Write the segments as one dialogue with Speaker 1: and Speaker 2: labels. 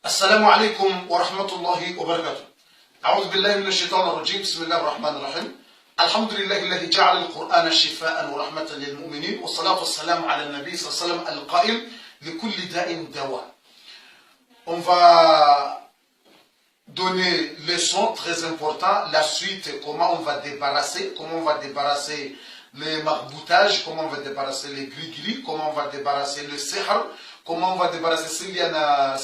Speaker 1: السلام عليكم ورحمة الله وبركاته. أعوذ بالله من الشيطان الرجيم. بسم الله الرحمن الرحيم. الحمد لله الذي جعل القرآن شفاء ورحمة للمؤمنين، والصلاة والسلام على النبي صلى الله عليه وسلم القائل لكل داء دواء. On va donner les leçons très importants, la suite, comment on va débarrasser les marboutages, comment on va débarrasser les gris-gris, comment on va débarrasser le sihr, comment on va débarrasser s'il y a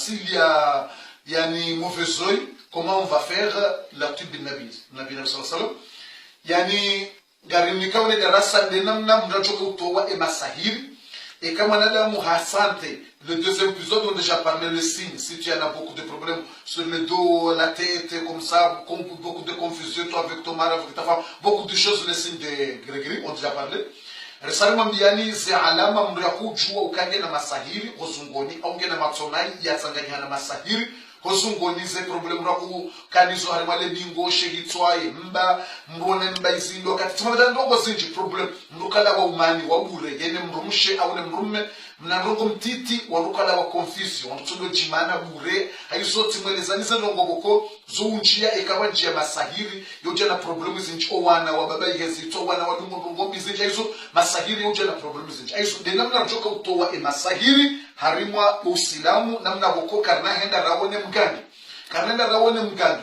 Speaker 1: une mauvaise oeil, comment on va faire la tube de Nabi sallallahu alayhi wa sallam. Yani garimika wale darasa namna mnachoka utoa masahiri. Et comme on a la muhasante, le deuxième épisode, on a déjà parlé le signe. Si tu en as beaucoup de problèmes sur le dos, la tête, comme ça, beaucoup de confusion, toi avec ton mari, avec ta femme, beaucoup de choses, le signe de Grégory, on a déjà parlé. Resali mbiani ze alama mrakujua ukange na masahiri kozungoni au ngena matsonai yatsanganya na masahiri kozungoni ze problem raku kanizo harimale bingo shegitswaye mba mbone mba izindo kati tsamada ndongo zinji problem mrukala wa umani wa bure yene mrumushe au ne mrumme mnandongo mtiti warukala wa confusion mtundo jimana bure hayizo timwelezaniza ndongo boko zo unjia ikawa njia masahiri yoje na problem zinji owana wa baba yezito wana wa ndongo mbizinji hayizo masahiri yoje na problem zinji hayizo de namna mjoka utowa masahiri harimwa usilamu namna boko karna henda rawone mgani karnenda rawone mgani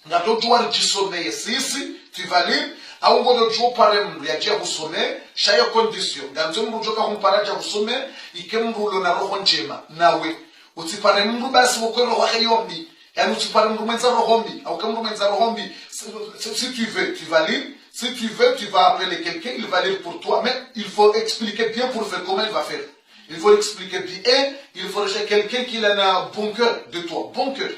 Speaker 1: ngato tuwa jisomeye sisi tivalib au ngodo tuwa pare mru ya jia husome shaya condition ganzo mru joka humparaja husome ike mru lo na roho njema nawe utipare mru basi wokwe roho hayombi yani utipare mru menza rohombi au kama mru menza rohombi si tu veux tu vas lire. Si tu veux, tu vas appeler quelqu'un, il va lire pour toi, mais il faut expliquer bien pour faire comment il va faire. Il faut expliquer bien et il faut chercher quelqu'un qui a un bon cœur de toi, bon cœur.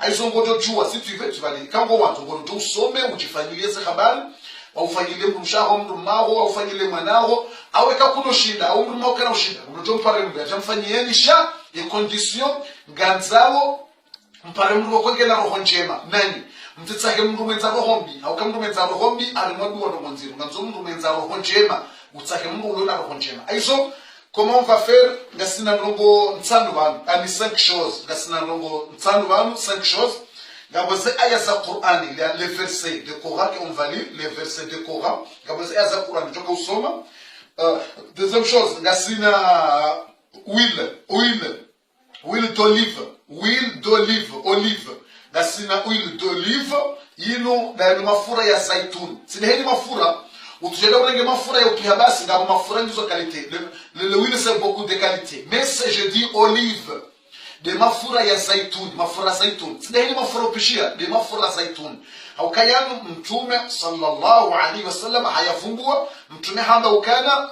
Speaker 1: Si tu veux, tu vas lire. Quand on va te sommet ou tu fais lire ce habal, ou fais lire msha ou maro ou fais lire manaro, aweka kuno shida, ou mmo kana shida. Unajua mpare mbele, jamfanyie nisha ya condition ganzao mpare mru kwenge na roho njema. Nani? Mtitsake mru menza rohombi, au kama mru menza rohombi, alimwadu wa ngonziro. Nganzo mru menza roho njema, utsake mru lo na roho njema. Aizo comment on va faire? Gasina longo ntsanubanu, ani 5 choses. Gasina longo ntsanubanu 5 choses. Gaboze aya za Qur'an, les versets de Coran qu'on va lire, les versets de Coran. Gaboze aya za Qur'an, joka usoma. Deuxième chose, gasina huile d'olive, olive. Gasina huile d'olive, yino na mafura ya zaitun. Sineheni mafura. Utujenda urenge mafura ya ukihabasi ngabo mafura ndizo qualité. L'huile c'est beaucoup de qualité. Mais c'est je dis olive. De mafura ya zaitun, mafura zaitun. Sineheni mafura upishia, de mafura zaitun. Haukayanu mtume sallallahu alaihi wasallam hayafumbua. Mtume handa ukana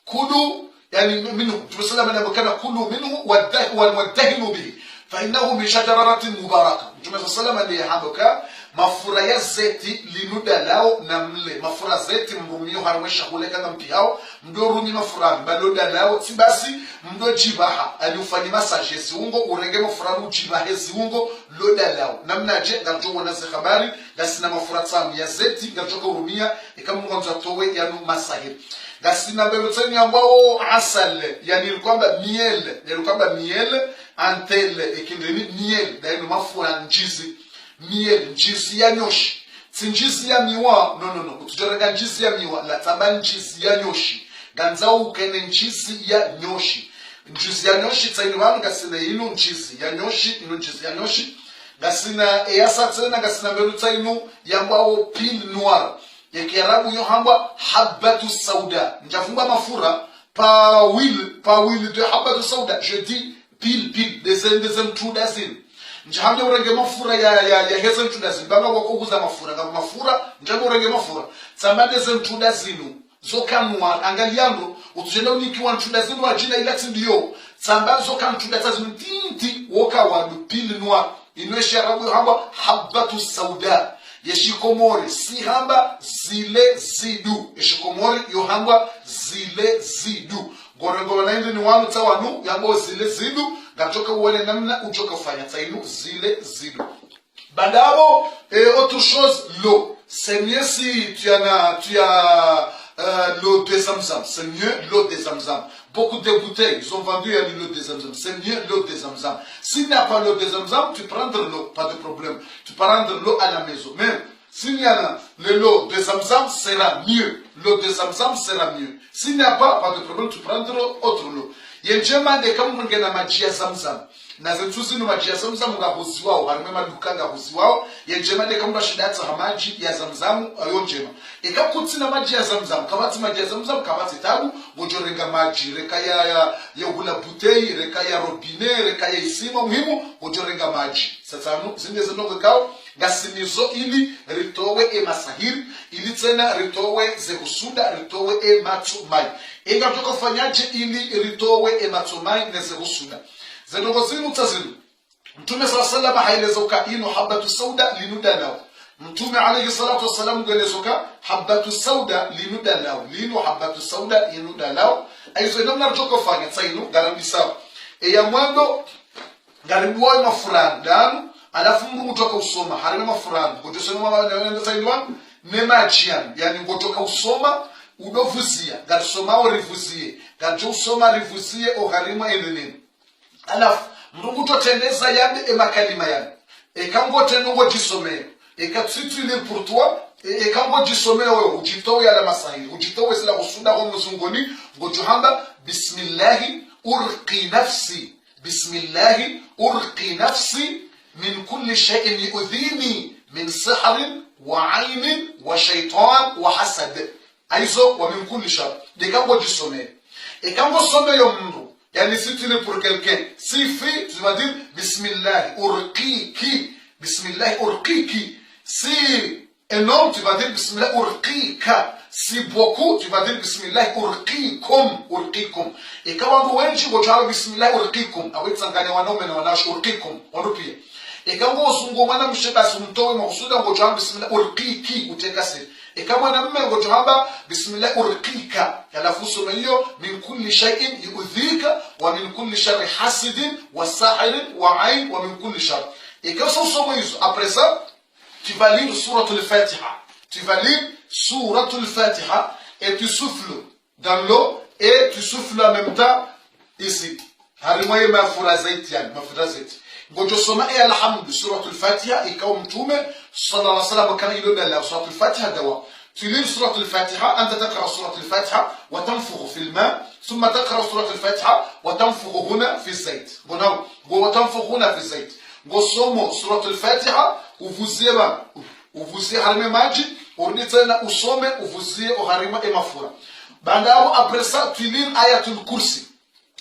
Speaker 1: kulu yani minhu. Mtume sallallahu alaihi wasallam kulu minhu wadahinu bihi. فإنه من شجرة مباركة. Mtume sallallahu alaihi wasallam mafura ya zeti linuda lao namle mafura zeti mrumio harumesha kuleka na mpiao mdo rumi mafura baloda lao tibasi mdo jibaha alifanya massage ziungo urenge mafura ujibahe ziungo loda lao namna je ngajo wana za habari gasina mafura tamu ya zeti ngajoka urumia ikamungonza towe yanu massage gasina beloteni ambao asal yani kwamba miel antele ikindeni miel daino mafura njizi miel njizi ya nyoshi si njizi ya miwa no utujorega njizi ya miwa la taba njizi ya nyoshi ganzao ukene njizi ya nyoshi tsaini wanu gasina inu njizi ya nyoshi gasina eyasa tsena gasina belu tsainu yambao pil noir ya kiarabu yo hamba habatu sauda njafumba mafura pa huile de habatu sauda je dis pile des trudazine njambe urenge mafura ya hezen tudazini banga wakuguza mafura ngabo mafura njambe urenge mafura tsambade zen tudazinu zokanwa angaliando utujenda uniki wa tudazinu wajina ilati ndiyo tsamba zokan tudazinu tinti woka wa pile noir inwesha rabu hamba habatu sauda yeshikomori si hamba zile zidu yeshikomori yo hamba zile zidu gorengo nainde ni wanu tawanu yambo zile zidu gachoka uone namna uchoka fanya tsainu zile zidu badabo autre chose l'eau c'est mieux si tu as l'eau de Zamzam, c'est mieux l'eau de Zamzam. beaucoup de bouteilles. Ils ont vendu l'eau de Zamzam. C'est mieux l'eau de Zamzam. S'il n'y a pas l'eau de Zamzam, tu prends de l'eau, pas de problème. Tu prends de l'eau à la maison. Mais s'il y a l'eau de Zamzam, sera mieux. L'eau de Zamzam sera mieux. S'il n'y a pas de problème, tu prends de l'eau, autre l'eau. Yenjema de kama mungena maji ya Zamzam. Na zentuzi no maji ya Zamzam ngahuziwao, harime maduka ngahuziwao. Yenjema de kama shidatsa maji ya Zamzam ayonjema. Ekakutsina maji ya Zamzam, kabati maji ya Zamzam, kabati tabu, gojorenga maji, reka ya hula butei, reka ya robine, reka ya isima muhimu, gojorenga maji. Sasa zinde zinongo kao gasinizo ili ritowe masahiri, ili tena ritowe zehusuda, ritowe matumai. Inga mtoko fanyaje ili ritowe matumai na zehusuda. Zinongo zinu tazinu. Mtume sallallahu hailezoka ino habatu sauda linuda nao. Mtume alayhi salatu wassalam gwelezoka habatu sauda linuda nao. Linu habatu sauda linuda nao. Aizo namna mtoko fanya tsainu garambisa. Ya mwando garimbuwa mafurani danu. Alafu mungu mtoka usoma harime mafurani kujosema wanaenda nemajian yani ngotoka usoma udovuzia garisoma o rivuzie gajo usoma rivuzie o harima enene alafu mungu totendeza yande emakalima yande ekango tenongo jisomero ekatsitule pour toi ekango jisomero wewe ujitowe ala masahi ujitowe sila kusunda kwa mzungoni ngojohamba bismillahi urqi nafsi من كل شيء يؤذيني من سحر وعين وشيطان وحسد ايزو ومن كل شر دي كان بو جسومي et quand vous sommez yomno yani si tu es pour quelqu'un si fait tu vas dire bismillah urqiki si un homme tu vas dire bismillah urqika si beaucoup tu vas dire bismillah urqikum et quand vous wenji vous dites bismillah urqikum awetsanganya wanaume na wanawake urqikum wanupie Ekamu osungomana msheba sumtowe makusuda ngojohamba bismillah urqiki utekase. Ekamu na mme ngojohamba bismillah urqika. Alafu someyo min kulli shay'in yu'dhika wa min kulli sharri hasidin wa sahirin wa ayn wa min kulli shar. Ekamu someyo après ça tu vas lire sourate al-Fatiha. Tu vas lire sourate al-Fatiha et tu souffles dans l'eau et tu souffles en même temps ici. Harimoye mafura zaiti yani mafura zaiti. Gojosoma e alhamdu suratul Fatiha ikaw mtume sallallahu alayhi wasallam kana ilona la suratul Fatiha dawa. Tu lis suratul Fatiha anta taqra suratul Fatiha wa tanfukhu fil ma thumma taqra suratul Fatiha wa tanfukhu huna fi zayt. Bonaw go tanfukhu huna fi zayt. Gosomo suratul Fatiha uvuzie harime maji urudi tena usome uvuzie harima e mafura. Bandao après ça tu lis ayatul kursi.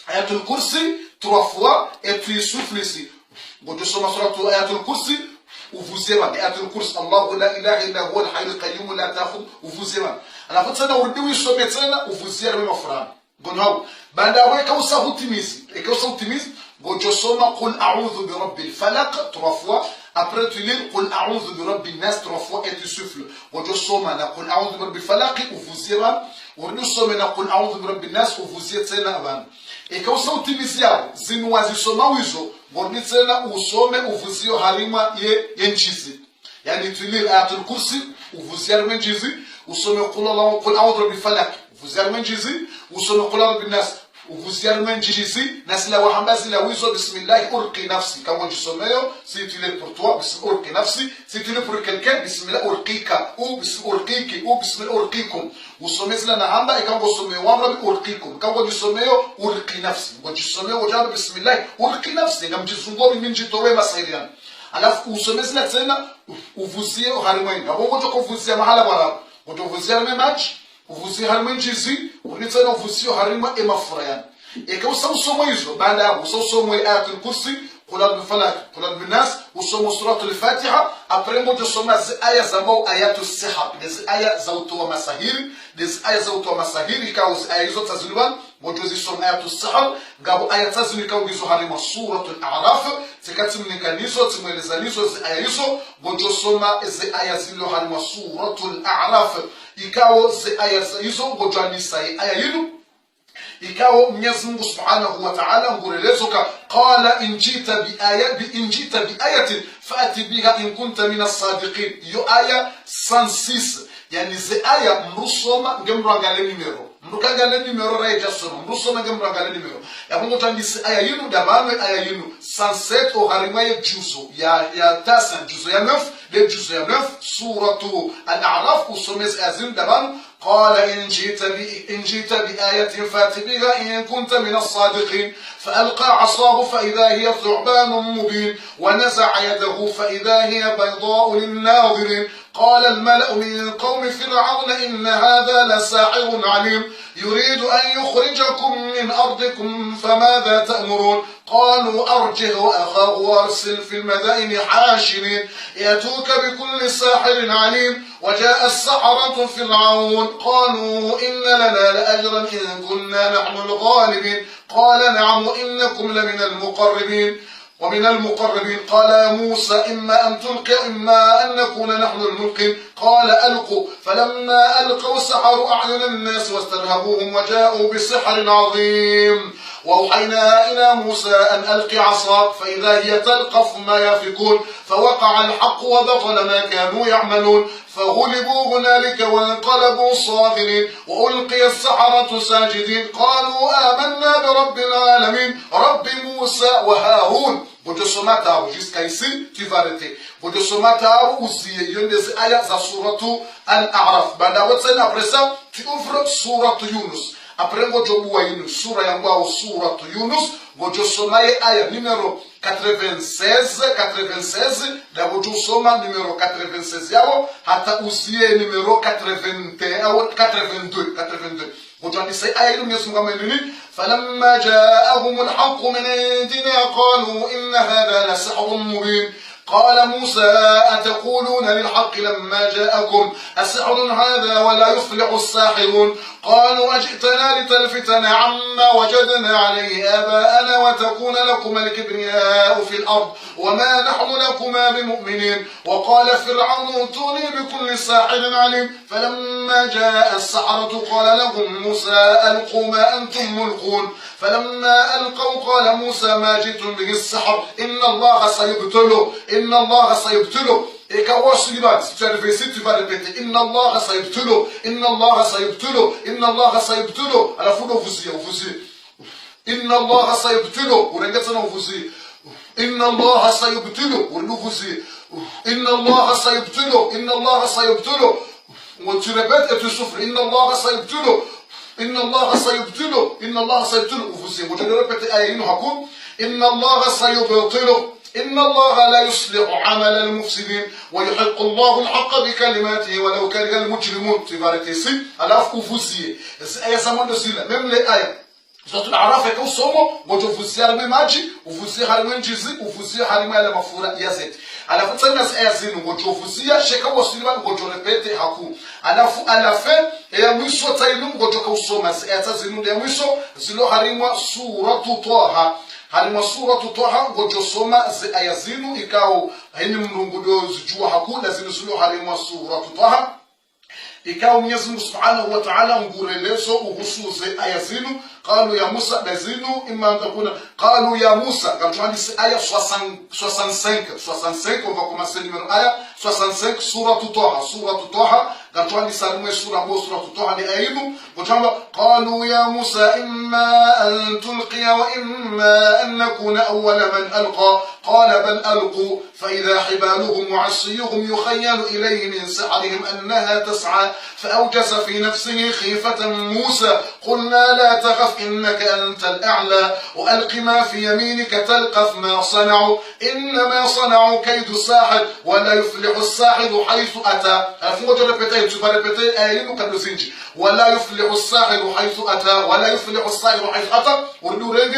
Speaker 1: Ayatul kursi 3 fois et tu souffles ici. Gojosoma suratu ayatul kursi uvuzema ayatul kursi Allahu la ilaha illa huwa al-hayyul qayyum la ta'khudh uvuzema alafu tena urudi usome tena uvuzia rema furana gonao banda weka usahutimizi gojosoma qul a'udhu bi rabbil falaq 3 fois après tu lis qul a'udhu bi rabbin nas 3 fois et tu souffles gojosoma na qul a'udhu bi rabbil falaq uvuzema urudi usome na qul a'udhu bi rabbin nas uvuzia tena abana ekausa utimizia zinuwazi soma wizo Gornitsena usome uvuzio harima yenchizi. Yani tulir ayatul kursi uvuzia menjizi usome qul a'udhu bi falaq uvuzia menjizi usome qul a'udhu bin nas uvuzia menjizi nasla wa hambazi la wizo bismillah urqi nafsi kama jisomeo si tu l'es pour toi bismillah urqi nafsi si tu l'es pour quelqu'un bismillah urqika ou bismillah urqiki ou bismillah urqikum usome zila na hamba ikango usome wamra bi urqikum kama jisomeo urqi nafsi wajisomeo wajaba bismillah urqi nafsi ngamjizungomi minjitowe masaidian alafu usome zila tena uvuzie harimweni hapo ngojo kuvuzia mahala bwana ngojo kuvuzia maji uvuzie harima njizi unitana uvuzie harima emafurayana ekausa usomo hizo baada hapo usomo ayatul kursi qul falaq qul binas usomo suratul Fatiha après ngojo soma aya za mau ayatus sihab des aya za utoa masahiri ikawa aya hizo taziliwan ngojo zisoma ayatus sihab ngabo aya tazilika ngizo harima suratul a'raf zikatimnikanizo timwelezanizo aya hizo ngojo soma aya zilo harima suratul a'raf ikawa aya hizo ngojo anisa aya yinu ikawa Mwenyezi Mungu Subhanahu wa Ta'ala ngurelezoka qala injita bi ayatin fa'ati biha in kunta min as-sadiqin yo aya 106 yani ze aya mrusoma ngemrangale numero mrukagale numero reja sono mruso mege mrukagale numero ya mungu tandisi aya yinu dabame aya yinu 107 au harimaye juzo ya tasa juzo ya 9 de juzo ya 9 suratu al-a'raf usomez azin daban قال إن جئت بآية فات بها إن كنت من الصادقين فألقى عصاه فإذا هي ثعبان مبين ونزع يده فإذا هي بيضاء للناظرين قال الملأ من قوم فرعون إن هذا لساحر عليم يريد أن يخرجكم من أرضكم فماذا تأمرون قالوا أرجه وأخاه وأرسل في المدائن حاشرين يأتوك بكل ساحر عليم وجاء السحرة فرعون قالوا إن لنا لأجرا إن كنا نحن الغالبين قال نعم إنكم لمن المقربين ومن المقربين قال يا موسى إما أن تلقي إما أن نكون نحن الملقين قال ألقوا فلما ألقوا سحروا أعين الناس واسترهبوهم وجاءوا بسحر عظيم وأوحينا إلى موسى أن ألقي عصاك فإذا هي تلقف ما يافكون فوقع الحق وبطل ما كانوا يعملون فغلبوا هنالك وانقلبوا صاغرين وألقي السحرة ساجدين قالوا آمنا برب العالمين رب موسى وهارون. Bojo somata jusqu'à ici, tu vas arrêter. Bojo somata aussi, il y a des ayats à suratu al-A'raf. Après ça, tu ouvres suratu Yunus. Après Bojo Bouaïn, surah Yangwa ou suratu Yunus, Bojo somaye ayat numéro 96, da Bojo soma numéro 96 yao, hata usiye numéro 82. وجعل سيئة يسمى مني فلما جاءهم الحق من عندنا قالوا إن هذا لسحر مبين قال موسى أتقولون للحق لما جاءكم أسحر هذا ولا يفلح الساحرون قالوا أجئتنا لتلفتنا عما وجدنا عليه آباءنا وتكون لكما الكبرياء في الأرض وما نحن لكما بمؤمنين وقال فرعون ائتوني بكل ساحر عليم فلما جاء السحرة قال لهم موسى ألقوا ما أنتم ملقون فلما ألقوا قال موسى ما جئتم به السحر إن الله سيبتله Et quand on se dit, si tu as le verset, tu vas répéter Inna Allah sayibtulo, Inna Allah sayibtulo, Inna Allah sayibtulo. À la fois, on vous dit Inna Allah sayibtulo, ou regardez ça, on vous dit Inna Allah sayibtulo, ou nous vous dit Inna Allah sayibtulo, Inna Allah sayibtulo. Tu répètes et tu souffres Inna Allah sayibtulo, Inna Allah sayibtulo, Inna Allah sayibtulo. Vous vous dites, vous allez répéter Aïe Hakoum Inna Allah sayibtulo. إن الله لا يصلح عمل المفسدين ويحق الله الحق بكلماته ولو كره المجرمون. Tu vas arrêter ici. Alors vous y aya zaman de sila même les ayats surtout l'Araf et Kosomo mojo vous y harime maji vous y harime njizi vous y harime la mafura yazet alafu tena aya zinu mojo vous y sheka wasiliman mojo répéter haku alafu à la fin ya mwisho tainu mojo kusoma aya zinu ya mwisho zilo harima suratu Taha halima suratu Taha gojo soma zi aya zinu ikao hini mrungudo zijua hakuna zinu zilo halima suratu Taha ikao Mwenyezi Mungu Subhanahu wa Ta'ala ngurelezo uhusuze aya zinu قالوا يا موسى بزينو إما أن تكون قالوا يا موسى قالوا عندي آية 65 on va commencer numéro آية 65 سورة طه قالوا عندي سالمة سورة طه لآيته قالوا يا موسى إما أن تلقي وإما أن نكون أول من ألقى قال بل ألقوا فإذا حبالهم وعصيهم يخيل إليه من سحرهم أنها تسعى فأوجس في نفسه خيفة موسى قلنا لا تخف إنك أنت الأعلى وألق ما في يمينك تلقف ما صنعوا إنما صنعوا كيد ساحر ولا يفلح الساحر حيث أتى. ولا يفلح الساحر حيث أتى ولا يفلح الساحر حيث أتى ونورنج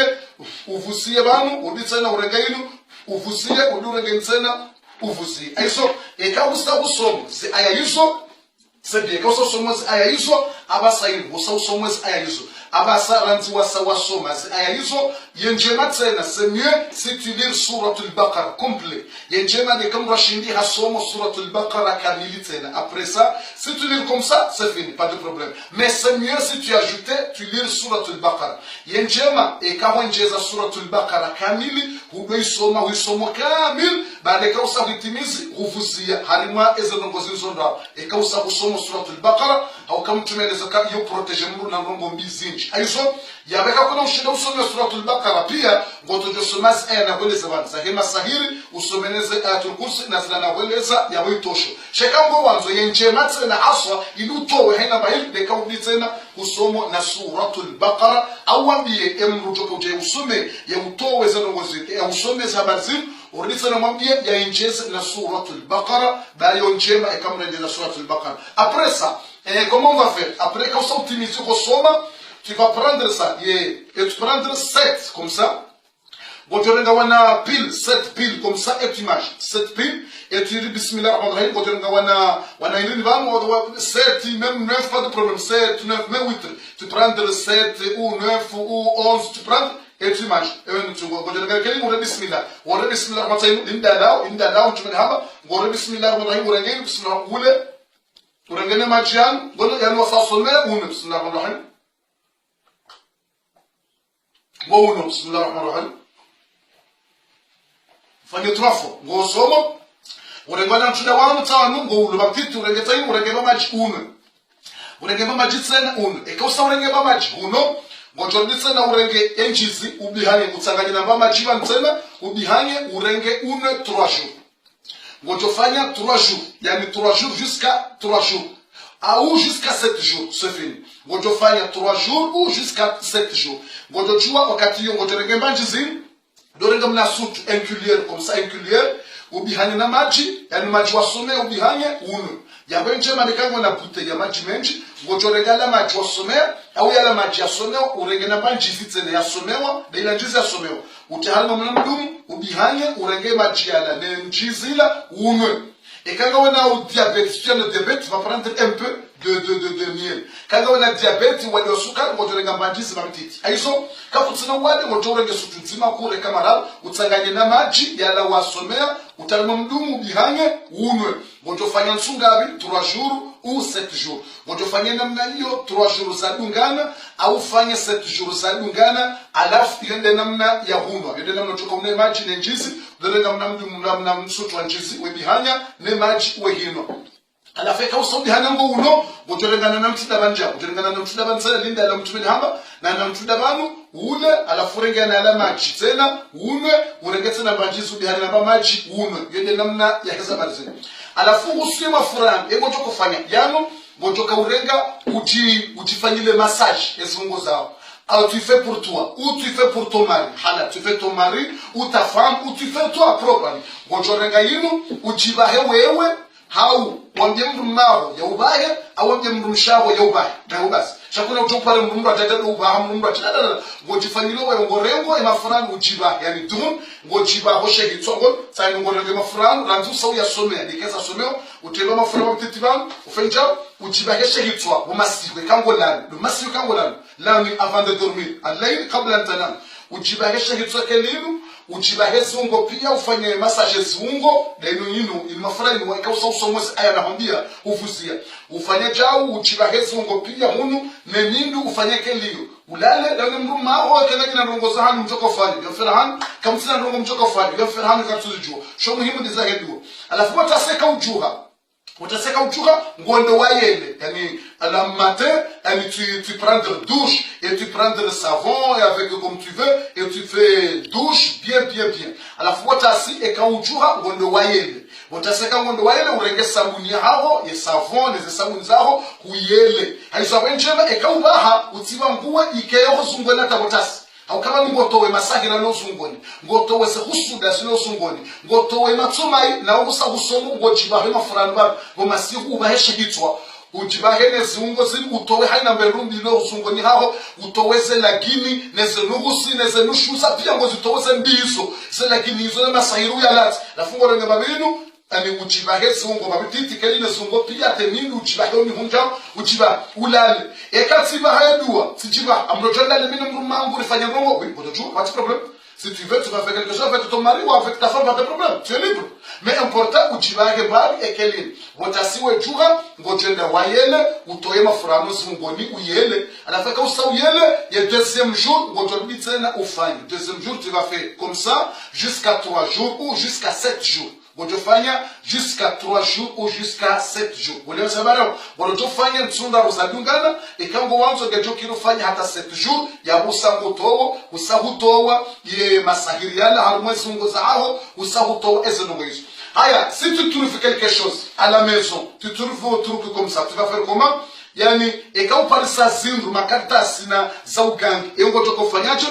Speaker 1: uvusie banu udi tena urengainu uvusie udi urengainu tena uvusie aiso ekabusta busomo se aya yiso se bien ko so somo se aya yiso abasa yiso so somo se aya yiso abasa ranti wasa wasoma se aya yiso yenjema tena, c'est mieux si tu lis Surat al-Baqarah complet. Yenjema de comme Rashidi Hassomo Surat al-Baqarah kamili tena. Après ça, si tu lis comme ça, c'est fini, pas de problème. Mais c'est mieux si tu ajoutais, tu lis Surat al-Baqarah. Yenjema et quand on jeza Surat al-Baqarah kamili, huisomo kamil, baada kausa huitimizi, huvuzia harima eza nongozi zonda. Et kausa husomo Surat al-Baqarah, au kama tumeleza ka yo protege muru na ngongo mbizinji. Aiso, yabeka kuna ushida usome Surat al-Baqarah pia, ngoto josomaz aya na weleza banza. Hema sahiri, usomeneze ayatul kursi na zila na weleza ya witosho. Shekambo wanzo yenjema tena aswa, ilutowe hena bahili, deka uditena, usomo na Surat al-Baqarah, awambie emru joko uje usome, ya utowe zeno ngozi, ya usome zabarzim, uridisa na mwambie ya injeze na Surat al-Baqarah, bayo njema ekamrende na Surat al-Baqarah. Après ça, comment on va faire? Après, quand ça optimise au soma, tu vas prendre ça, et tu prendre 7 comme ça. Bon, tu regardes pile, 7 piles comme ça, et tu manges 7 piles, et tu dis Bismillah ar-Rahman ar-Rahim. Bon, tu regardes une vanne, 7, même 9, pas de problème, 7, 9, même 8. Tu prends 7 ou 9 ou 11, tu prends et tu manges. Et tu regardes quelqu'un, on dit Bismillah. On dit Bismillah ar-Rahman ar-Rahim, l'inda tu me dis, on dit Bismillah ar-Rahman ar-Rahim, on dit Bismillah ar-Rahman. Urengene majian, gono yanu wasasome, uno, bismillah ar-Rahman ar-Rahim. Go uno, bismillah ar-Rahman ar-Rahim. Fanye 3 fois. Go somo, urengene mtuda wanu tawanu, go uno, baktitu, urengetayim, urengene maji uno. Urengene maji tsena uno. Eka usa urengene maji uno, go jordi tsena urenge enjizi, ubihanye, utsanganye namba maji van tsena, ubihanye, urenge uno 3 jours. Gojo fanya 3 jours, yani 3 jours jusqu'à 3 jours, ou jusqu'à 7 jours, c'est fini. Gojo fanya 3 jours ou jusqu'à 7 jours. Gojo chua wakati yo gojo rengemba njizini, do rengemna sutu inculiere, comme ça inculiere, ubihanye na maji, yani maji wasome ubihanye uno. Yambe njema nikango na bute ya maji menji, gojo regala maji wasome, au yala maji yasome, urengena banji zitene yasomewa, na ila njizi yasomewa. Utihalma mnamdumu, ubihanye, urenge maji yala, ne njizila, uno. Et quand on a un diabète, si tu as le diabète, tu vas prendre un peu de miel. Quand on a diabète, on va le sucre, on va le gambaji, c'est ma petite. Aïso, quand tu n'as pas de moto, on va le sututima, pour les camarades, on va gagner na maji, yala wa sommer, on va le mamdoum, ubihanye, uno. On va faire un sungabi, 3 jours ou 7 jours. On va faire un namnanio, 3 jours za dungana, au faire 7 jours za dungana, alaf yende namna ya huma. Yende namna tukomne maji nenjizi, dole namna msutu wanjizi, webihanya, ne maji wehino. Alafeka usaundi hanango uno, gotorengana na mtida banja, gotorengana na mtida bansa linda ala mtumeni hamba, na mtida banu, une, alafurengana na ala maji, tena, une, urengetse na banjizu bihani na ba maji, une, yende namna ya heza marizini. Alafu usiye mafurani, gojo kufanya, yano, gojo kaurenga, ujifanyile massage, esungo zao. Alors tu fais pour toi, ou tu fais pour ton mari. Hala, tu fais ton mari, ou ta femme, ou tu fais toi propre. Gojo renga yinu, ujibahe wewe, hau wambie mndu mmaho ya ubahe au wambie mndu mshaho ya ubahe na ubasi shakuna utopale mndu atata do ubaha mndu atata ngojifanyilo wa ngorengo emafurani ujibahe yani dum ngojibaho shegi tsongo tsani ngorengo emafurani ranzu sawu ya somea dikeza someo uteba mafurani mtitiban ufenja ujibahe shegi tswa umasiwe kangolani do masiwe kangolani lani avant de dormir al-layl qabla an tanam ujibahe shegi tswa kelinu ujibahe zungo pia ufanye massage zungo deno yinu ilmafurani waika usomose aya na hambia ufuzia ufanye jau ujibahe zungo pia hunu nemindu ufanye kelio ulale dano mruma ho kena kina rongoza hanu mtoko fali yafira hanu kamsina rongo mtoko fali yafira hanu katuzujua sho muhimu dizaheduo alafu wataseka ujuha utaseka ujuha ngondo wayele yani à la matin tu prends de douche et tu prends le savon et avec comme tu veux et tu fais douche bien à la fois tasi et quand ujuha ngondo wayele utaseka ngondo wayele urenge sabuni haho ye savon les sabuni zaho kuyele haisabu njema e quand ubaha utiba nguwe ikeyo zungwena tabotasi au kama ngotowe masagi na lozungoni ngotowe se husuda sino zungoni ngotowe matsumai na ubusa gusomo ngojibahe mafurani ba ngomasiku ubaheshe hitwa ujibahe nezungo ziri utowe haina mberumbi no zungoni haho utoweze lagini neze nugusi neze nushuza pia ngozi utoweze mbizo ze lagini izo na masahiru ya lati lafungo renge babinu ani ujiba hezi ungo babititi kelina zungo pia tenini ujiba honi hunja ujiba ulale ekatiba hayadua sijiba amrojonda le minu mrumangu rifanya rongo oui bodoju pas de problème. Si tu veux, tu vas faire quelque chose avec ton mari ou avec ta femme, pas de problème. Tu es libre. Mais important, ujiba hebari ekelini. Wotasiwe juga, ngojende wayele, utoye mafurano zungoni uyele. À la fin, quand ça uyele, il y a deuxième jour, ngojende tena ufanye. Deuxième jour, tu vas faire comme ça, jusqu'à 3 jours ou jusqu'à 7 jours. Wotofanya jusqu'à 3 jours ou jusqu'à 7 jours. Wole sabarao, wotofanya nsunda rosadungana, ekango wanzo gejo kirofanya hata 7 jours, ya usango towo, usahutowa, ye masahiriana, harmwe sungo zao, usahutowa, ezenongo hizo. Aya, si tu trouves quelque chose à la maison, tu trouves un truc comme ça, tu vas faire comment? Yani, eka uparisa zindu, makartasi na zaugangi, eongo joko fanyaje?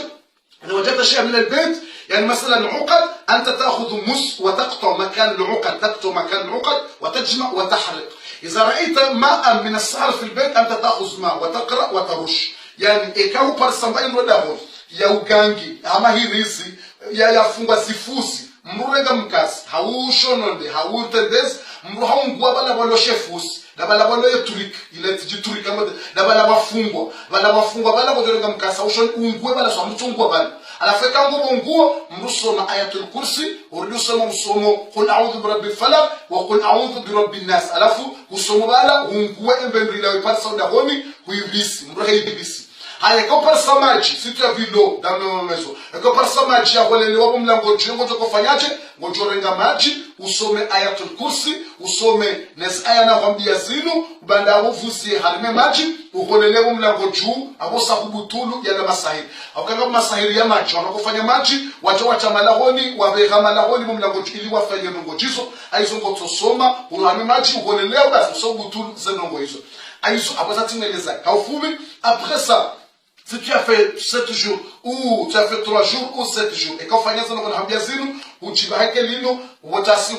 Speaker 1: إذا وجدت شيء من البيت يعني مثلا عقد أنت تأخذ مس وتقطع مكان العقد تقطع مكان العقد وتجمع وتحرق. إذا رأيت ماء من السحر في البيت أنت تأخذ ماء وتقرأ وترش. يعني إكاو برسمبين ودهون يا وغانجي أما هي ريسي يا فunga sifusi murega mkasi haushononde hautendezi mruhaungwa bala balo shefusi dabala balo yeturik ile tijiturika mode dabala bafungwa bala bodorega mkasa ushon ungwe bala so mutungwa bala alafeka ngo nguo mrusoma ayatul kursi urusoma msomo qul a'udhu birabbil falaq wa qul a'udhu birabbin nas alafu usomo bala ungwe embendrila wipatsa udahoni huibisi mruhe ibisi. Haya kwa samaji si tu as vu l'eau dans nos maisons et kwa samaji akolelewa bomlango jengo to kofanyaje ngojorenga maji usome ayatul kursi usome nes aya na kwambia zinu banda uvusi harime maji ukolelewa bomlango juu abosa kubutulu ya masahiri akanga masahiri ya maji wanakofanya maji wacha malahoni wabega malahoni bomlango ili wafanye ngo jizo aizo ngotosoma urame maji ukolelewa basi so butulu zenongo hizo aizo abazatingeleza kaufumi. Après ça, si tu as fait 7 jours, ou tu as fait 3 jours, ou 7 jours, et quand tu as fait un ou tu vas faire lino, ou tu as fait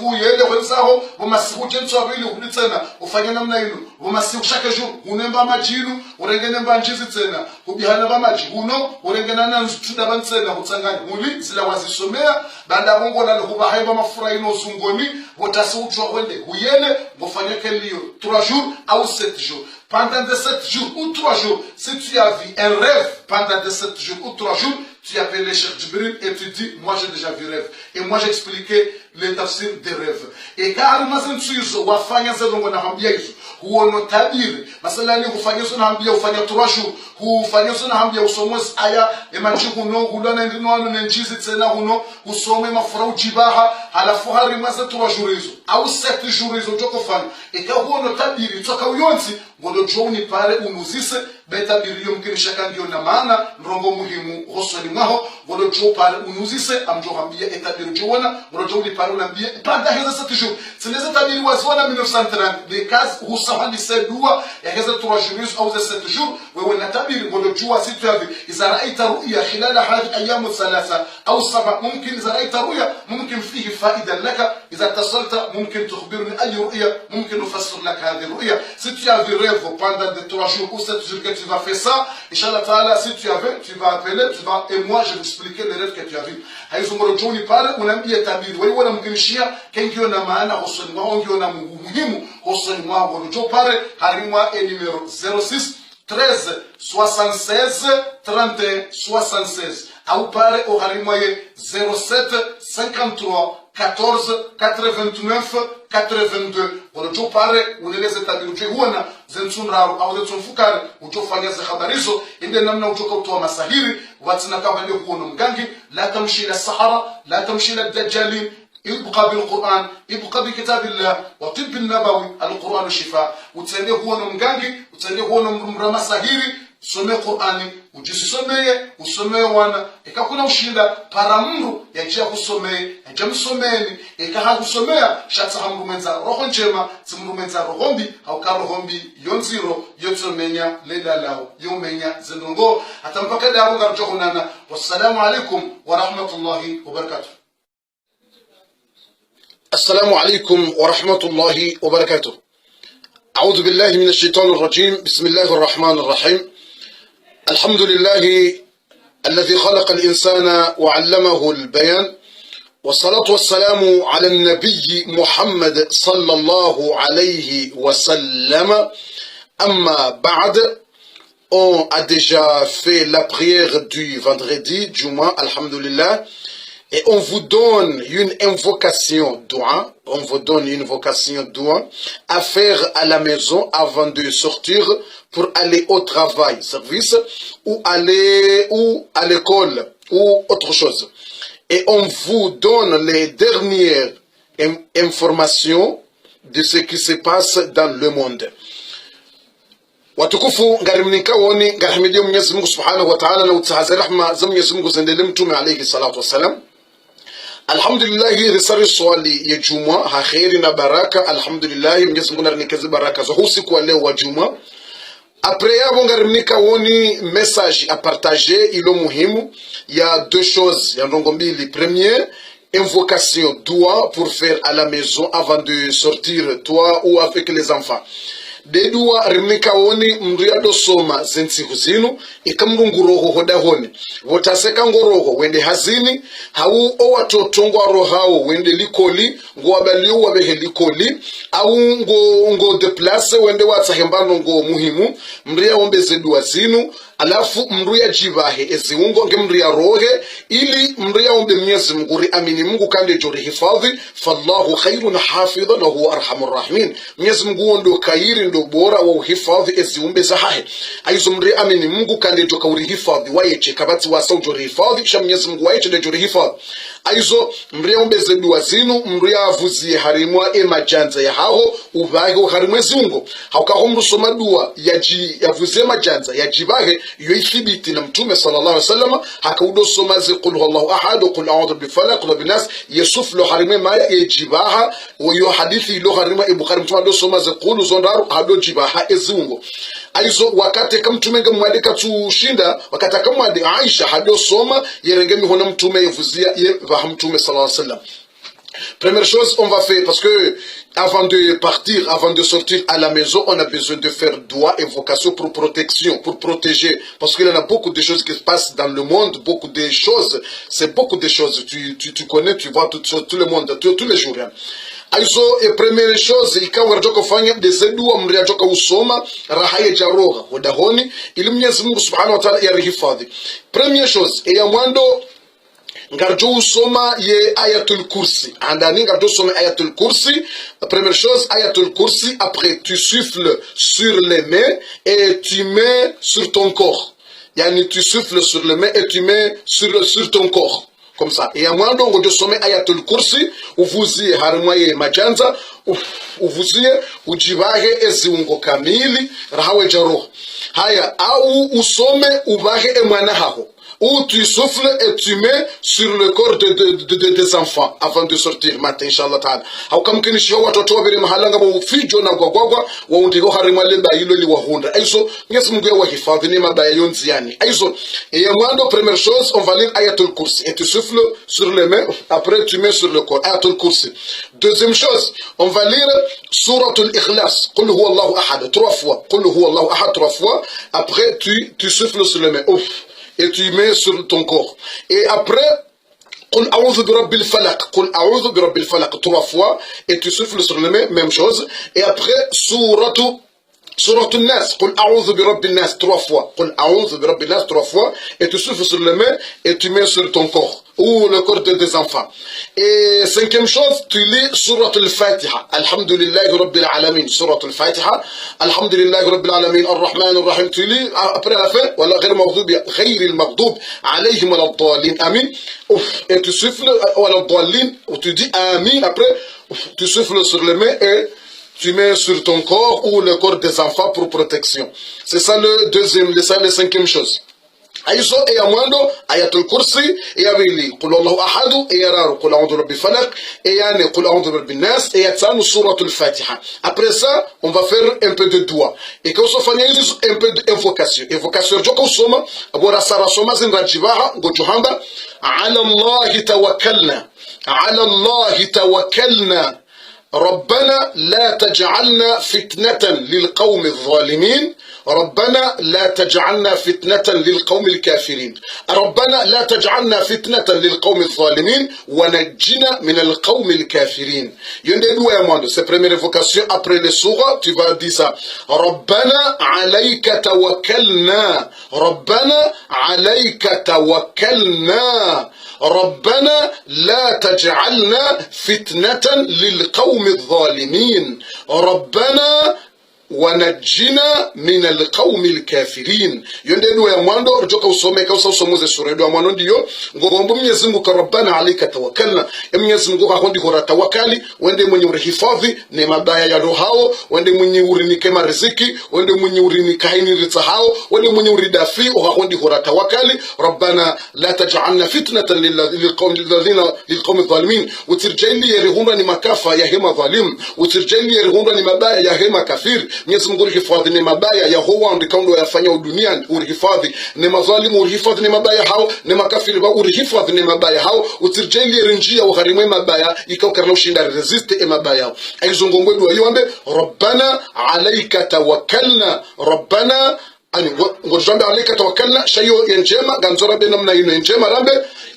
Speaker 1: ou masihu jenso abili hulitena, ou fanya namna hilo, ou masihu chaque jour, ou nemba majinu, ou rengene mba njizi tena, ou bihana ba maji, uno, ou rengene na nstuda bansena, utangani, uli, zila wazisomea, banda bongo na luhuba haiba mafura ino zungoni, wotasi uchwa wende, huyele, wafanya kelio, 3 jours, ou 7 jours. Pendant de 7 jours ou 3 jours, si tu as vu un rêve pendant de 7 jours ou 3 jours, tu appelles Cheikh Djibril et tu dis, moi j'ai déjà vu rêve. Et moi j'ai expliqué les tafsir des rêves. Et car mazen tuizo wafanya zedongo na hambia hizo, huono tabiri. Masalani hufanya hizo na hambia hufanya 3 jours, hufanya hizo na hambia usomwe aya emanchi huno hulona ndino anu nenjizi tena huno usomwe mafura ujibaha halafu hari maze 3 jours hizo au 7 jours hizo joko fanya. Et car huono tabiri toka uyonzi ngodo joni pale unuzise beta biriyo mkirishaka ndio na maana nrongo muhimu hosoni mwaho ngodo jo pale unuzise amjo hambia etabiri jona ngodo joni pale unambia panda heza 7 jours sineza tabiri wazona 1930 de cas husahandi sedua ya heza 3 jours au 7 jours wewe na tabiri ngodo jua si tu yavi iza raita ru'ya khilala hadhi ayyam thalatha au 7 mumkin iza raita ru'ya mumkin fihi faida laka iza tasalta mumkin tukhbirni ay ru'ya mumkin ufassir laka hadhi ru'ya si tu yavi rêve pendant de 3 jours ou 7 jours que tu vas faire ça, Inch'Allah Ta'ala, si tu avais, tu vas appeler, et moi je vais expliquer les rêves que tu as vus. Haizungoro Joni pale, unaambia tabiri, wewe unamkimishia, kengio na maana, hosoni mwa, ongio na muhimu, hosoni mwa, ngono pale, harimwa e numero 06 13 76 31 76. Au pale, o harimwa e 07 53 14 89 82. Wanacho pare uneleze tabiru je huona zensunraro au zensunfukare utofanya za habarizo inde namna utoka kutoa masahiri watina kama ndio kuona mgangi la tamshi ila sahara la tamshi ila dajjalin ابقى بالقرآن ابقى بكتاب الله وطب النبوي القرآن الشفاء وتساليه هو مغانغي وتساليه هو مرما سahiri some Qur'ani ujisomeye usomeye wana ikakuna ushinda para mru yajia kusomeye yajia msomeni ikaha kusomea shatsa hamrumenza roho njema simrumenza rohombi au karohombi yonziro yotsomenya leda lao yomenya zendongo atampaka dawo garjohunana. Wassalamu alaikum wa rahmatullahi wa barakatuh. السلام عليكم ورحمة الله وبركاته. أعوذ بالله من الشيطان الرجيم. بسم الله الرحمن الرحيم. الحمد لله الذي خلق الإنسان وعلمه البيان والصلاة والسلام على النبي محمد صلى الله عليه وسلم. Amma ba'd, on a déjà fait la prière du vendredi, Juma, alhamdulillah, et on vous donne une invocation dua, à faire à la maison avant de sortir pour aller au travail, service, ou aller à l'école, ou autre chose. Et on vous donne les dernières informations de ce qui se passe dans le monde. Watukufu ngarimnika woni ngahimidia Mwenyezi Mungu Subhanahu wa Ta'ala na utahaza rahma za Mwenyezi Mungu zendele mtume alayhi salatu wassalam. Alhamdulillah, risali swali ya Juma ha khairi na baraka. Alhamdulillah, Mwenyezi Mungu narinikaze baraka za usiku wa leo wa Juma. Après yabo ngarimnika woni message à partager ilo muhimu. Il y a deux choses, ya ndongo mbili. Premier, invocation dua pour faire à la maison avant de sortir, toi ou avec les enfants. Dedua rimika woni mria do soma zensi huzinu ikamrunguroho hoda honi votaseka ngoroho wende hazini hau o watoto ngwaro hao wende likoli ngwabaliu wabehe likoli au ngo deplace wende watsahembano ngo muhimu mria ombe zedua zinu alafu mruya jivahe eziungo nge mruya rohe ili mruya ombe Mwenyezi Mungu amini Mungu kande jori hifadhi fallahu khairun hafidhan wa huwa arhamur rahimin. Mwenyezi Mungu ndo kairi ndo bora wa uhifadhi eziumbe zahahe aizo mruya amini Mungu kande joka uri hifadhi wayeche kabati wasau jori hifadhi sha Mwenyezi Mungu wayeche de jori hifadhi aizo mruya ombe zedua zinu mruya avuzie harimwa majanza ya hao uvahe harimwe ziungo haukaho mrusoma dua yavuzie majanza yajivahe yoithibiti na mtume sallallahu alaihi wasallam hakaudo somaze qul huwallahu ahad qul a'udhu bifalaq qul binas yusuf lo harime maya ejibaha yo hadithi lo harima ibukhari mtume do somaze qul zondaru hado jibaha ezungo aizo wakati kama mtume ngamwandika tushinda wakati kama mwadi Aisha hado soma yerengemi hona mtume yevuzia ye va mtume sallallahu alaihi wasallam. Première chose, on va faire, parce que avant de partir, avant de sortir à la maison, on a besoin de faire dua, invocation pour protection, pour protéger. Parce qu'il y en a beaucoup de choses qui se passent dans le monde, beaucoup de choses, c'est beaucoup de choses. Tu connais, tu vois tout le monde, tous les jours. Aizo, et première chose, ikawa rajoka fanya dua mriajoka usoma rahaye jaroga wadahoni ili Mwenyezi Mungu Subhanahu wa Ta'ala yarihifadhi. Première chose, et ya mwando ngarjo usoma ye ayatul kursi andani ngarjo usoma ayatul kursi. Première chose, ayatul kursi, après tu souffles sur les mains et tu mets sur ton corps. Yani tu souffles sur les mains et tu mets sur ton corps comme ça. Et à moi donc je somme ayatul kursi uvuzie harimwaye majanza uvuzie ujivahe eziungo kamili rahawe jaro haya au usome uvahe emwana haho où tu souffles et tu mets sur le corps des enfants avant de sortir matin inshallah ta'ala. Au kam kinisho watoto wabiri mahalanga wa ufijo na gwagwagwa wa undigo harimale ba ilo li wahunda aiso Mwenyezi Mungu ya hifadhi ni mabaya yonzi yani aiso. Et mwando première chose, on va lire ayatul kursi et tu souffles sur les mains, après tu mets sur le corps ayatul kursi. Deuxième chose, on va lire suratul ikhlas qul huwallahu ahad 3 fois, qul huwallahu ahad 3 fois, après tu souffles sur les mains et tu mets sur ton corps. Et après, قل أعوذ برب الفلق قل أعوذ برب الفلق 3 fois et tu souffles sur les mains, même chose. Et après, سورة الناس قل أعوذ برب الناس 3 fois قل أعوذ برب الناس 3 fois et tu souffles sur les mains et tu mets sur ton corps ou le corps des enfants. Et 5e chose, tu lis Surat al-Fatiha. Alhamdulillahi Rabbil Alamin. Surat al-Fatiha. Alhamdulillahi Rabbil Alamin. Ar-Rahman Ar-Rahim. Tu lis après la fin. Wallah ghayr al-maghdoub alayhim wa ad-dallin. Amin. Et tu souffles wa ad-dallin. Tu dis Amin. Après, tu souffles sur les mains et tu mets sur ton corps ou le corps des enfants pour protection. C'est ça le deuxième, c'est ça la 5e chose. Aizo e amwando ayatul kursi e yabili qul Allahu ahad e yararu qul a'udhu birabbil falaq e yani qul a'udhu birabbin nas e yatanu suratul Fatiha. Après ça, on va faire un peu de dua. Et quand on fait un peu d'invocation. Invocation joko soma abora sara soma zinrajibaha gojuhamba ala Allah tawakkalna ربنا لا تجعلنا فتنة للقوم الظالمين ربنا لا تجعلنا فتنة للقوم الكافرين ربنا لا تجعلنا فتنة للقوم الظالمين ونجنا من القوم الكافرين. C'est première évocation après les sourates, tu vas dire ça. ربنا عليك توكلنا ربنا عليك توكلنا ربنا لا تجعلنا فتنة للقوم الظالمين ربنا wanajina min alqawmi alkafirin. Yonde dua ya mwando rojoka usomeka usomoze sura dua mwando ndiyo ngombo Mwenyezi Mungu rabbana alayka tawakkalna. Mwenyezi Mungu hakondi hora tawakkali wende mwenye urihifadhi ne mabaya ya rohao wende mwenye urinike mariziki wende mwenye urinika haini ritahao wende mwenye uridafi hakondi hora tawakkali. Rabbana la taj'alna fitnatan lilqawmi adh-dhalimin. Utirjali yerihumba ni makafa ya hema dhalim utirjali yerihumba ni mabaya ya hema kafir. Mwenyezi Mungu urihifadhi ni mabaya ya huwa ndikaundo yafanya duniani urihifadhi ni mazalimu urihifadhi ni mabaya hao ni makafiri ba urihifadhi ni mabaya hao utirjeli rinjia uharimwe mabaya ikaukarna ushinda resiste mabaya aizongongwe dua yombe rabbana alayka tawakkalna rabbana ani ngojamba alayka tawakkalna shayo yenjema ganzora benamna yino yenjema rambe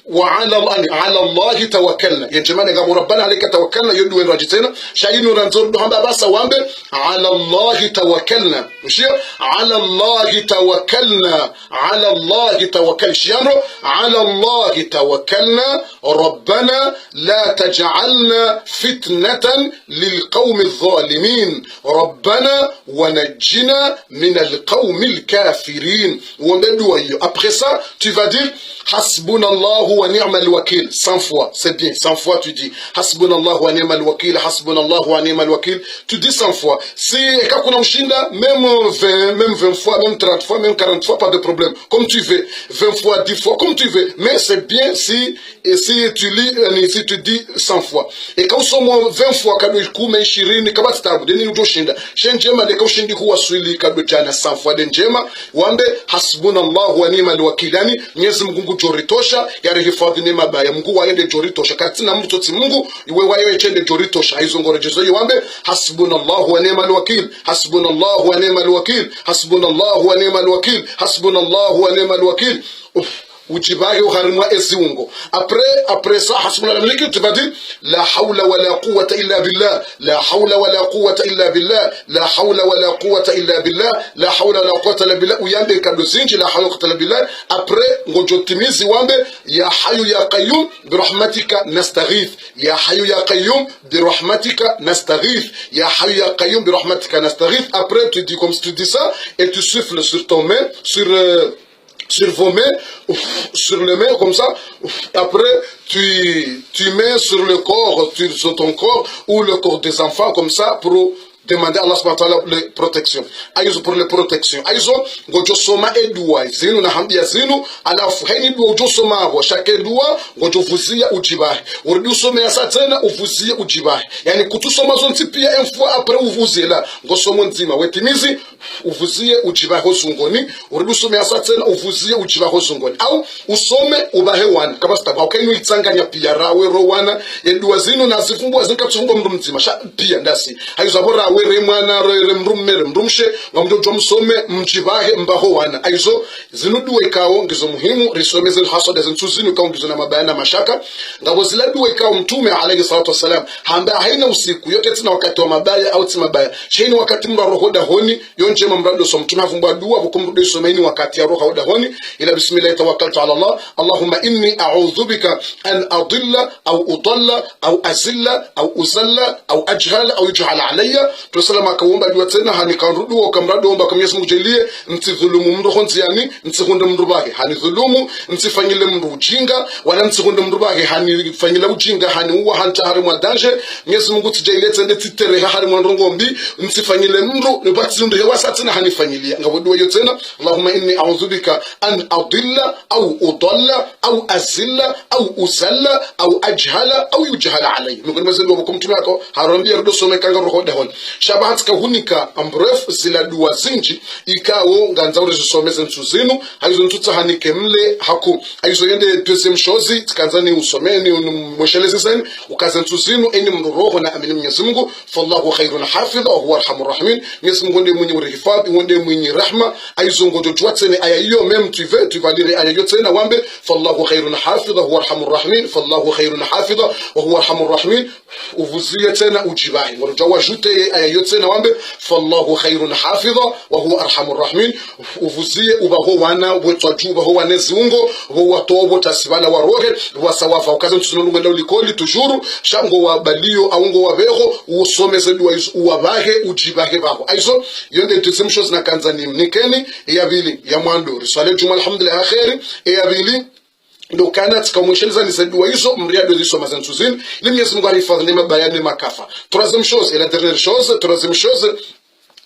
Speaker 1: وعلى الله توكلنا يجمعنا قاموا ربنا عليك توكلنا يدوا راجتنا شايين وننظر دهم بس وامبه على الله توكلنا مش على الله توكلنا على الله توكل شيانو على الله توكلنا ربنا لا تجعلنا فتنة للقوم الظالمين ربنا ونجنا من القوم الكافرين. Après ça tu vas dire hasbunallahu wa ni'mal wakil 100 fois, c'est bien, 100 fois tu dis hasbunallahu wa ni'mal wakil hasbunallahu wa ni'mal wakil, tu dis 100 fois. Si kakuna mshinda même 20 fois, même 30 fois, même 40 fois, pas de problème, comme tu veux, 20 fois, 10 fois, comme tu veux, mais c'est bien si tu lis, si tu dis 100 fois. Et quand somo 20 fois kado kume 20 kabati tabu deni utoshinda shenjema de kaushindi kuwa swili kado jana 100 fois denjema wambe hasbunallahu wa ni'mal wakil. Yani Mwenyezi Mungu joritosha yari hifadhi ni mabaya Mungu waende joritosha katina mtu ti Mungu iwe wayo chende joritosha izongorejezo yombe hasbunallahu wa ni'mal wakil hasbunallahu wa ni'mal wakil hasbunallahu wa ni'mal wakil hasbunallahu wa ni'mal wakil. ujibahi uharimwa eziungo. Après ça hasbunallahu wa ni'mal tu vas dire la hawla wa la quwwata illa billah la hawla wa la quwwata illa billah la hawla wa la quwwata illa billah la hawla wa la quwwata illa billah uyambe kadozinji la hawla wa quwwata illa billah. Après ngojotimizi wambe ya hayu ya qayyum birahmatika nastaghith ya hayu ya qayyum birahmatika nastaghith ya hayu ya qayyum birahmatika nastaghith. Après tu dis comme si tu dis ça et tu souffles sur ton main sur vos mains, sur les mains comme ça. Après, tu mets sur le corps, sur ton corps ou le corps des enfants comme ça pour demander à Allah subhanahu wa ta'ala les protections. Aizo pour les protections. Aizo ngojo soma edua zinu na hambia zinu alafu haini dua ujo soma hapo shake dua ngojo vuzia ujibahi. Urudi usome ya tena uvuzie ujibahi. Yani kutusoma zonti pia fois après uvuzie la ngosomo nzima wetimizi uvuzie ujibahi hozungoni. Urudi usome ya tena uvuzie ujibahi hozungoni. Au usome ubahe wana kama sitaba ukainu itsanganya pia rawe rowana edua zinu na zifumbwa zikatsungo mndu mzima sha pia ndasi. Aizo bora were mwana re mrumshe ngamdo msome mchibahe mbaho wana aizo zinuduwe kao ngizo muhimu risomeze hasada zintsuzini kao ngizo na mabana mashaka ngabo ziladuwe kao mtume alayhi salatu wasalam hamba haina usiku yote tina wakati wa mabaya au tima mabaya sheni wakati mra rohoda honi yonje mamrado so mtume avumbwa dua bukumrudo someni wakati ya rohoda honi ila bismillah tawakkaltu ala Allah Allahumma inni a'udhu bika an adilla au udalla au azilla au uzalla au ajhala au yujhala alayya. Salama kaomba dua tena hani kanrudu okamrado omba Mwenyezi Mungu jelie mtidhulumu mndu honziani mtihunde mndu bake hani dhulumu mtifanyile mndu ujinga wala mtihunde mndu bake hani fanyile ujinga hani uwa hanta hari mwa danger Mwenyezi Mungu tijelie tende titere hari mwa ndongombi mtifanyile mndu nibati mndu hewa basa tena hanifanyilia ngabudua hiyo tena Allahumma inni a'udhu bika an adilla au udalla au azilla au uzalla au ajhala au yujhala alayhi mungoni mazendo wakumtumi yako harambia rudo somekanga roho dahon shabahat ka hunika ambref zila dua zinji ikawo nganza uri zisomeze nsuzinu haizo ntutsa hanike mle haku haizo yende deuxième chose kanzani usomeni mweshelezi zeni ukaza nsuzinu eni mroho na amini Mwenyezi Mungu fallahu khairun hafidha wa huwa arhamur rahimin Mwenyezi Mungu ndiye mwenye urihifadhi ndiye mwenye rahma haizo ngojo tuatsene aya hiyo meme tu valire aya hiyo tena wambe fallahu khairun hafidha wa huwa arhamur rahimin fallahu khairun hafidha wa huwa arhamur rahimin uvuzie tena ujibahi ngoja wajute aya hiyo tena wambe fallahu khairun hafidha wa huwa arhamur rahimin uvuzie ubaho wana wetwaju ubaho waneziungo bo watobo tasibala warohe wasawafa ukaza tusunungu ndao likoli tujuru shango wa balio aungo wa beho usomeze dua hizo uwabahe ujibahe baho aizo yonde tusemsho na kanzani nikeni ya bili ya mwando risale juma alhamdulillah khairi ya bili ndo kana tukamwesheleza lisadua hizo mriado hizo mazantuzini ili Mwenyezi Mungu arifadhi mabayani makafa troisième chose et la dernière chose troisième chose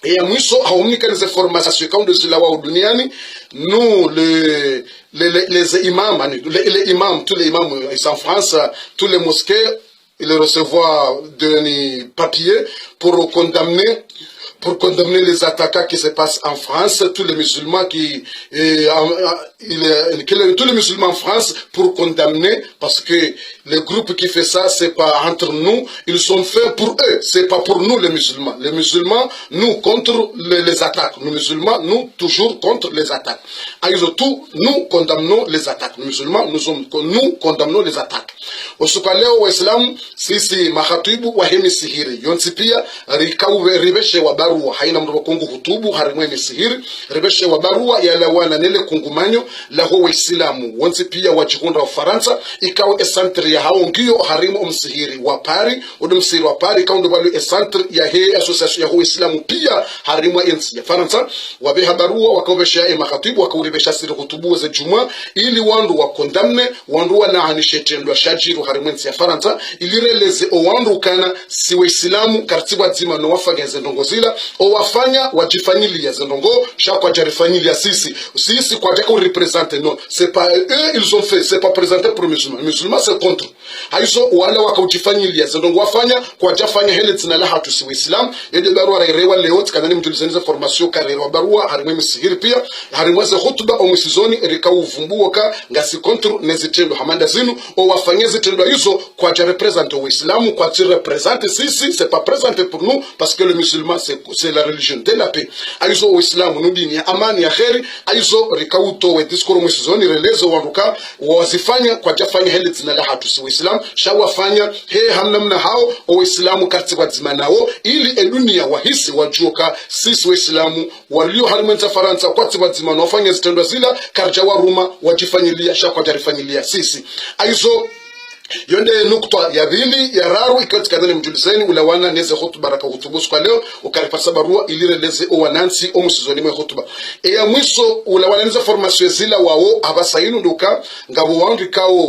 Speaker 1: et à mwiso haumika les informations quand de zila wa duniani nous les imams les imams tous les imams ici en France tous les mosquées ils recevoir des papiers pour condamner les attaques qui se passent en France, tous les musulmans tous les musulmans en France pour condamner, parce que le groupe qui fait ça, c'est pas entre nous, ils sont faits pour eux, c'est pas pour nous les musulmans. Les musulmans, nous contre les attaques. Les musulmans, nous toujours contre les attaques. Nous condamnons les attaques. Les musulmans, nous condamnons les attaques. Usukaleo wa Islam, sisi mahatibu wa hemi sihiri. Yonsi pia, ribeshe wa barua. Haina mruwa kungu hutubu, harimwe sihiri. Ribeshe wa barua, yala wana nele kungumanyo, laho wa Islamu. Yonsi pia wa jihunda wa Faransa, ikawa esantri ya hao ngiyo harimu msihiri wa pari. Udumsiri wa pari, ikawa ndubalu esantri ya hei asosiasyon ya ho Islamu pia harimu wa ensi ya Faransa. Wabeha barua, wakawebesha ya mahatibu, wakawebesha siri hutubu za juma, ili wandu wa kondamne, wandu wa naanishetendo wa shajiru harimwensi ya Faransa ilireleze owandu kana si Waislamu kartibu azima no wafanya zendongo zila o wafanya wajifanyilia zendongo shakwa jarifanyilia sisi kwa jaka représenter non c'est pas eux ils ont fait c'est pas présenté pour musulmans musulmans c'est contre haizo wala wakajifanyilia zendongo wafanya kwa jafanya hele tina la hatu si Waislamu yende barua rairewa leo tikana mtulizaniza formation karero barua harimwe sihiri pia harimwe za hutuba o msizoni rikauvumbua ngasi contre nezitendo hamanda zinu o wafanya zitendo hizo kwa ja représenter Waislamu kwa tu représenter sisi c'est pas présenté pour nous parce que le musulman c'est la religion de la paix aizo Waislamu nudini ya amani ya kheri aizo rikauto we discours msizoni relezo waruka wazifanya kwa jafanya hele tina la hatu si Waislamu shawafanya hamnamna hao Waislamu kartibu azima nao ili dunia wahisi wajuka sisi Waislamu walio halimenta Faransa kwa tibu azima nao wafanya zitendo zila karja waruma wajifanyilia shakwa jarifanyilia sisi aizo yonde nukta ya bili ya raru ikatika dhani mjuliseni ulawana neze hutuba raka hutubusu kwa leo ukaripasa barua ilireleze owanansi omusizoni mwe hutuba ya mwiso ulawana neze formation zila wao abasainu nduka ngabo wangu kao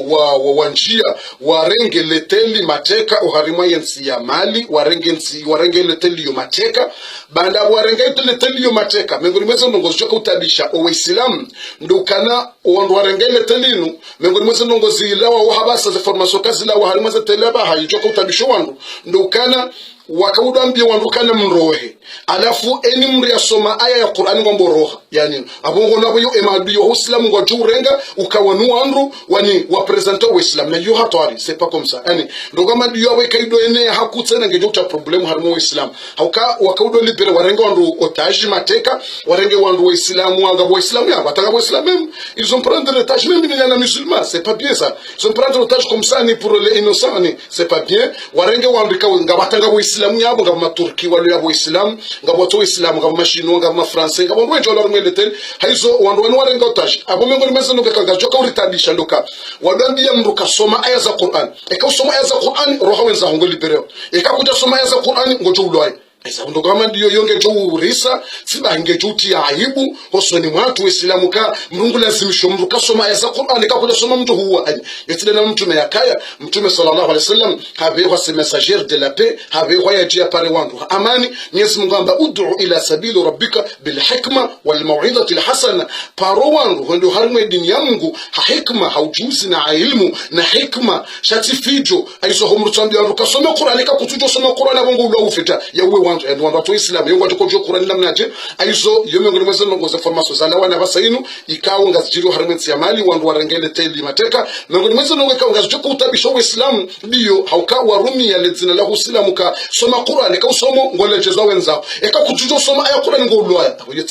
Speaker 1: wanjia warenge leteli mateka uharimwa yensi ya mali warenge leteli yo mateka banda warenge leteli yo mateka mengoni mweze ndongozi joka utabisha o Waislamu ndukana wandu warenge letelinu mengoni mweze ndongozi ilawa wahabasa za formation kazi la wahalima za teleba haijoka utabisho wandu ndukana wakaudambia wandu kana mrohe alafu eni mri asoma aya ya Qur'ani ngombo roha yani abongo nabo yo emadu Uislamu ngo jurenga ukawanu wandu wani wa presenter Uislamu na yo hatwari c'est pas comme ça yani ndogama dio awe kaido ene hakutsena ngejo cha problem harimo Uislamu hauka wakaudo libere warenga wandu otage mateka warenge wandu Uislamu wanga Uislamu ya bataka Uislamu ils ont prendre l'otage même ni na musulman c'est pas bien ça ils ont prendre l'otage comme ça ni pour les innocents ni c'est pas bien warenge wandu nga batanga Uislamu yabo ngaba Turki wale yabo Islam ngabo to Islam ngabo mashino ngabo France ngabo mwenjo la rumeletel haizo wandu warenga otage abo mengo nimeze no bekanga joka uritadisha ndoka wadambia mruka soma aya za Qur'an eka soma aya za Qur'an roho wenza ngo libere eka kuja soma aya za Qur'an ngojo ulwai
Speaker 2: esa ndo kama ndio yonge tu urisa siba nge tuti aibu hosoni mwatu Uislamu ka Mungu lazimisho mtu kasoma aya za Qur'an ka kula soma mtu huwa yetile na mtume yakaya mtume sallallahu alaihi wasallam habe wa messager de la paix habe wa yatia pare wandu amani Mwenyezi Mungu amba ud'u ila sabili rabbika bil hikma wal mau'izati al hasana paro wandu ndio harimo dini ya Mungu hikma haujuzi na ilmu na hikma shatifijo aizo homrutambia wandu kasoma Qur'an ka kutujo soma Qur'an abongo ulo ufita yawe wandu and wandu wa Islam yongo atoko Qur'an namnaje aizo yomengo nimeza ngoza formaso za lawana basainu ikawo ngazijiro harimo ya mali wandu warengele teli mateka mengo nimeza ngo ka ngazijoko utabisho Uislamu ndio hauka warumi ya lezina la Uislamu ka soma Qur'an ka usomo ngolejezo wenzao eka kutujo soma aya Qur'an ngo ulo aya abuyo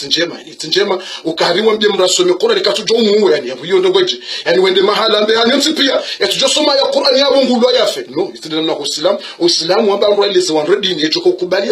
Speaker 2: tinjema ukahariwa mbye mrasome Qur'an ka tujo umu yani abuyo ndo gweje yani wende mahala ambe yani nsipia etujo soma aya Qur'an ya ngo ulo aya fe no itindana na Uislamu amba mreleze wandu dini ejo kubali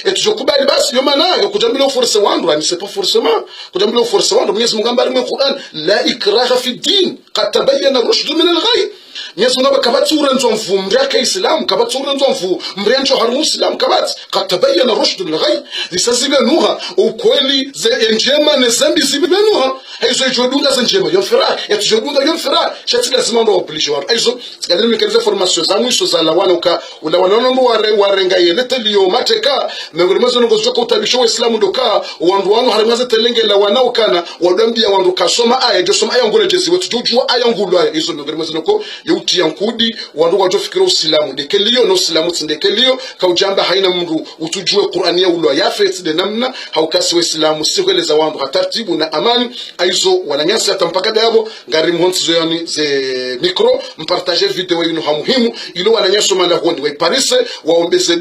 Speaker 2: etujo kubali basi yo maana yo kutambila force wandu ani c'est pas forcément kutambila force wandu Mwenyezi Mungu amba mu Qur'an la ikraha fi din qad tabayyana rushd min al-ghayy Mwenyezi Mungu kabatsura nzomvu mraka Islam kabatsura nzomvu mrenjo harumu Islam kabats qad tabayyana rushd min al-ghayy zisazibe nuha ukweli ze njema ne zambi zibe nuha hizo jodunga za njema yo fira etujodunga yo fira shati lazima ndo oblige wandu hizo sikadini mekaniza formation za mwisho za lawana uka ulawana ndo warenga yelete liyo mateka mengolimazo ngo zoko utabisho Islam ndo ka wandu wanu harimaza telenge lawana ukana wadambia wandu kasoma aya jo soma aya ngole jezi wetu jujua aya ngulu aya hizo mengolimazo ngo yuti yankudi wandu wajofikira Uislamu dekeliyo no Uislamu tindekeliyo kaujamba haina mndu utujue Qur'ani ya ulo ya feti de namna haukasi Uislamu sikweleza wandu hatartibu na amani aizo wananyasi hata mpaka dabo ngari mhonzi zoyani ze mikro mpartager video yinu hamuhimu ilo wananyasi mala hundi waiparise waombeze